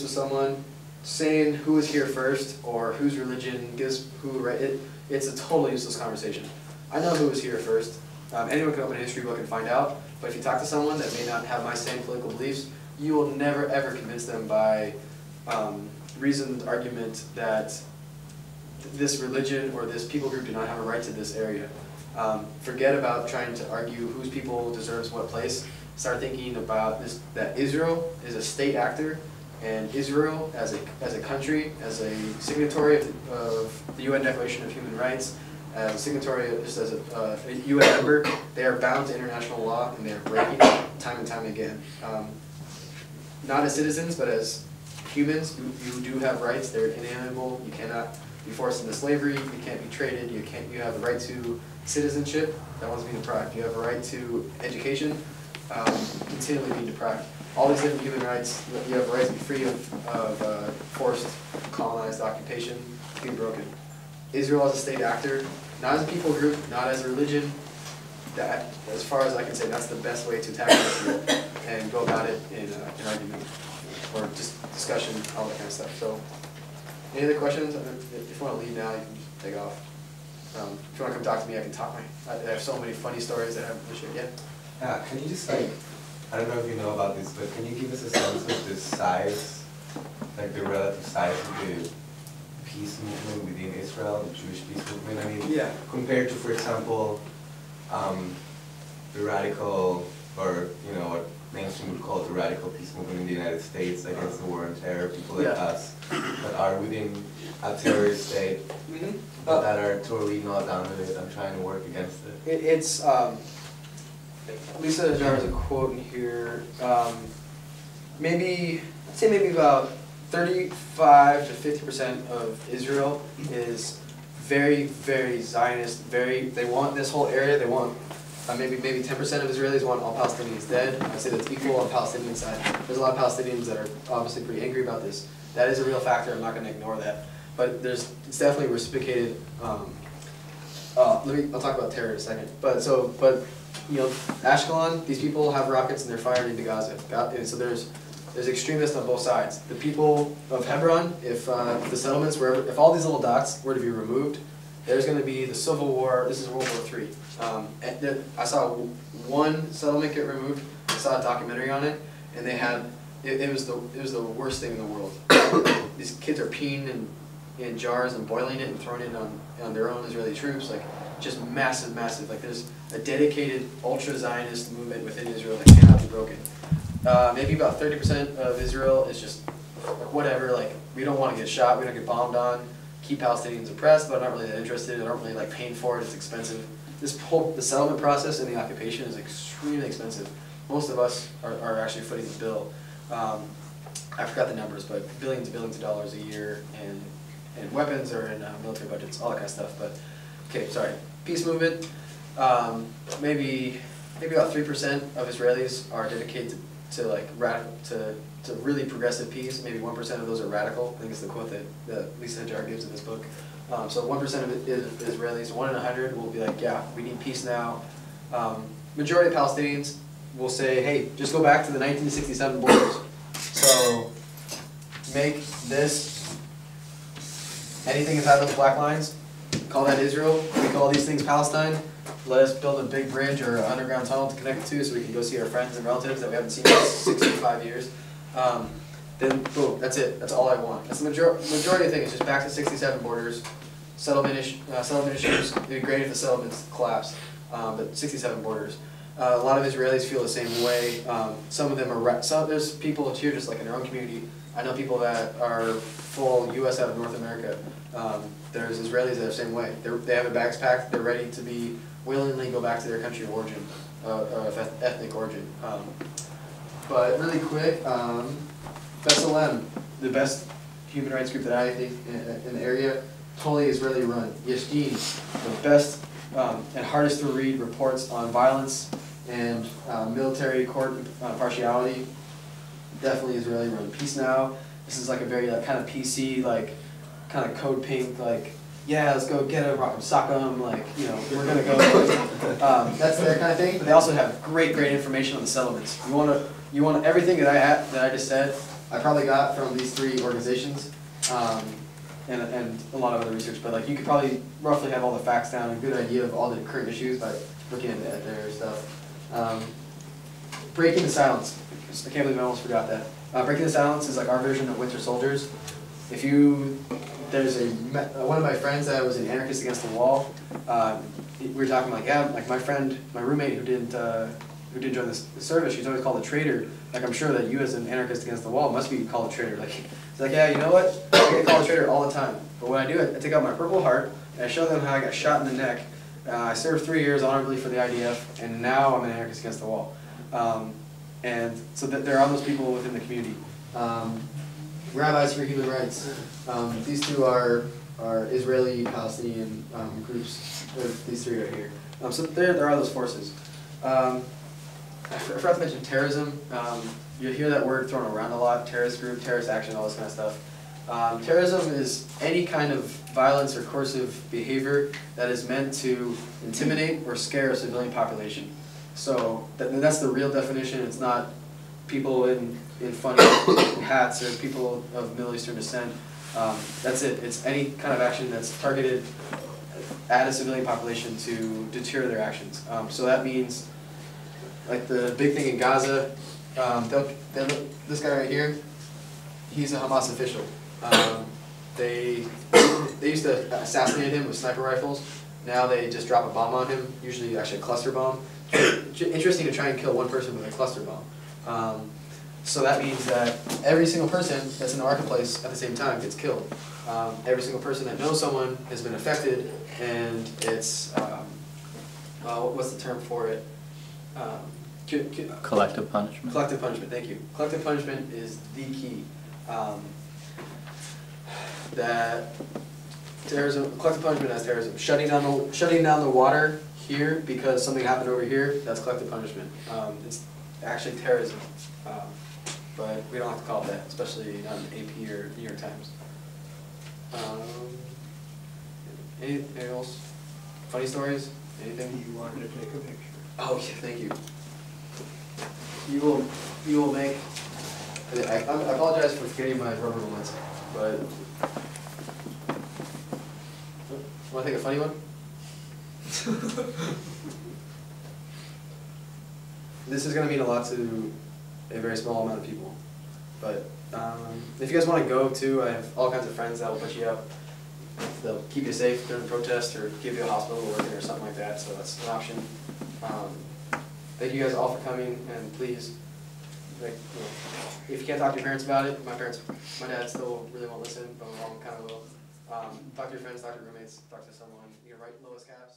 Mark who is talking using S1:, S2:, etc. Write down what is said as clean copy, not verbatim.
S1: with someone, saying who is here first or whose religion gives who right, it's a totally useless conversation. I know who was here first. Anyone can open a history book and find out, but if you talk to someone that may not have my same political beliefs, you will never ever convince them by reasoned argument that this religion or this people group do not have a right to this area. Forget about trying to argue whose people deserves what place. Start thinking about this, that Israel is a state actor, and Israel as a country, as a signatory of the UN Declaration of Human Rights, as a signatory, just as a UN member, they are bound to international law, and they are breaking it time and time again. Not as citizens, but as humans, you do have rights. They're inalienable. You cannot be forced into slavery. You can't be traded. You have the right to citizenship. That one's being deprived. You have a right to education. Continually being deprived. All these different human rights. You have a right to be free of forced colonized occupation. Being broken. Israel as a state actor, not as a people group, not as a religion. That, as far as I can say, that's the best way to tackle this and go about it in an argument or just discussion, all that kind of stuff. So, any other questions? If you want to leave now, you can just take off. If you want to come talk to me, I can talk. I have so many funny stories that I haven't shared yet.
S2: Yeah, can you just like, I don't know if you know about this, but can you give us a sense of the size, like the relative size of the peace movement within Israel, the Jewish peace movement? I mean, yeah, compared to, for example, the radical, or what mainstream would call the radical peace movement in the United States against the war on terror, people like us that are within a terrorist state, but that are totally not down with it and trying to work against it.
S1: It's Lisa Jar has a quote in here. I'd say maybe about 35 to 50% of Israel is very, very Zionist. They want this whole area. They want maybe 10% of Israelis want all Palestinians dead. I'd say that's equal on the Palestinian side. There's a lot of Palestinians that are obviously pretty angry about this. That is a real factor. I'm not going to ignore that. But it's definitely reciprocated. I'll talk about terror in a second. But Ashkelon, these people have rockets and they're firing into Gaza. So there's extremists on both sides. The people of Hebron, if the settlements were, if all these little dots were to be removed, there's going to be the civil war. This is World War III. I saw one settlement get removed. I saw a documentary on it, and they had it was the worst thing in the world. These kids are peeing in jars and boiling it and throwing it on their own Israeli troops. Like just massive. Like there's a dedicated ultra-Zionist movement within Israel that cannot be broken. Maybe about 30% of Israel is just whatever. Like we don't want to get shot. We don't get bombed on. Keep Palestinians oppressed, but I'm not really that interested. I don't really like paying for it. It's expensive. The settlement process and the occupation is extremely expensive. Most of us are actually footing the bill. I forgot the numbers, but billions and billions of dollars a year, and weapons are in military budgets, all that kind of stuff. But okay, sorry. Peace movement. Maybe about 3% of Israelis are dedicated to really progressive peace. Maybe 1% of those are radical. I think it's the quote that Lisa Jar gives in this book. So 1% of it is Israelis. 1 in 100 will be like, yeah, we need peace now. Majority of Palestinians will say, hey, just go back to the 1967 borders. So make this, anything inside those black lines, call that Israel. We call these things Palestine. Let us build a big bridge or an underground tunnel to connect to so we can go see our friends and relatives that we haven't seen in 65 years. Then boom, that's it. That's all I want. That's the majority of the thing. It's just back to 67 borders. Settlement issues. It'd be great if the settlements collapsed, but 67 borders. A lot of Israelis feel the same way. Some of them are. There's people here just like in their own community. I know people that are full U.S. out of North America. There's Israelis that are the same way. They have their bags packed. They're ready to willingly go back to their country of origin, of ethnic origin. But really quick, B'Tselem, the best human rights group that I think in the area, totally Israeli run. Yeshdin, the best and hardest to read reports on violence and military court partiality, definitely Israeli run. Peace Now, this is like a very kind of PC, kind of code pink, yeah, let's go get him, rock him, sock him, we're gonna go. That's their kind of thing. But they also have great information on the settlements. You want everything that I just said. I probably got from these 3 organizations, and a lot of other research, but like you could probably roughly have all the facts down, a good idea of all the current issues by looking at their stuff. Breaking the silence. I can't believe I almost forgot that. Breaking the silence is like our version of Winter Soldiers. If you, there's one of my friends that was an anarchist against the wall. We were talking like, yeah, like my roommate who didn't join the service, she's always called a traitor. Like I'm sure that you as an anarchist against the wall must be called a traitor. Like it's like, yeah, you know what? I get called a traitor all the time. But what I do, I take out my Purple Heart and I show them how I got shot in the neck. I served 3 years honorably for the IDF, and now I'm an anarchist against the wall. And so there are those people within the community. Rabbis for Human Rights. These 2 are Israeli-Palestinian groups. These 3 right here. So there are those forces. I forgot to mention terrorism. You hear that word thrown around a lot, terrorist group, terrorist action, all this kind of stuff. Terrorism is any kind of violence or coercive behavior that is meant to intimidate or scare a civilian population. So that's the real definition. It's not people in funny hats or people of Middle Eastern descent. That's it. It's any kind of action that's targeted at a civilian population to deter their actions. So that means, like the big thing in Gaza, this guy right here, he's a Hamas official. They used to assassinate him with sniper rifles. Now they just drop a bomb on him, usually actually a cluster bomb. Interesting to try and kill one person with a cluster bomb. So that means that every single person that's in the marketplace at the same time gets killed. Every single person that knows someone has been affected, and it's, what's the term for it?
S3: Collective punishment.
S1: Collective punishment, thank you. Collective punishment is the key. That terrorism, collective punishment as terrorism. Shutting down the water here because something happened over here, that's collective punishment. It's actually terrorism, but we don't have to call it that, especially not in AP or New York Times. Anything else? Funny stories? Anything?
S4: You wanted to take a picture.
S1: Oh yeah, thank you. You will make. I apologize for forgetting my rubber bullets, but want to take a funny one? This is going to mean a lot to a very small amount of people, but if you guys want to go too, I have all kinds of friends that will put you up. They'll keep you safe during the protest or give you a hospital working or something like that, so that's an option. Thank you guys all for coming, and please, like, you know, if you can't talk to your parents about it, my dad still really won't listen, but my mom kind of will. Talk to your friends, talk to your roommates, talk to someone. You can write Lois Caps.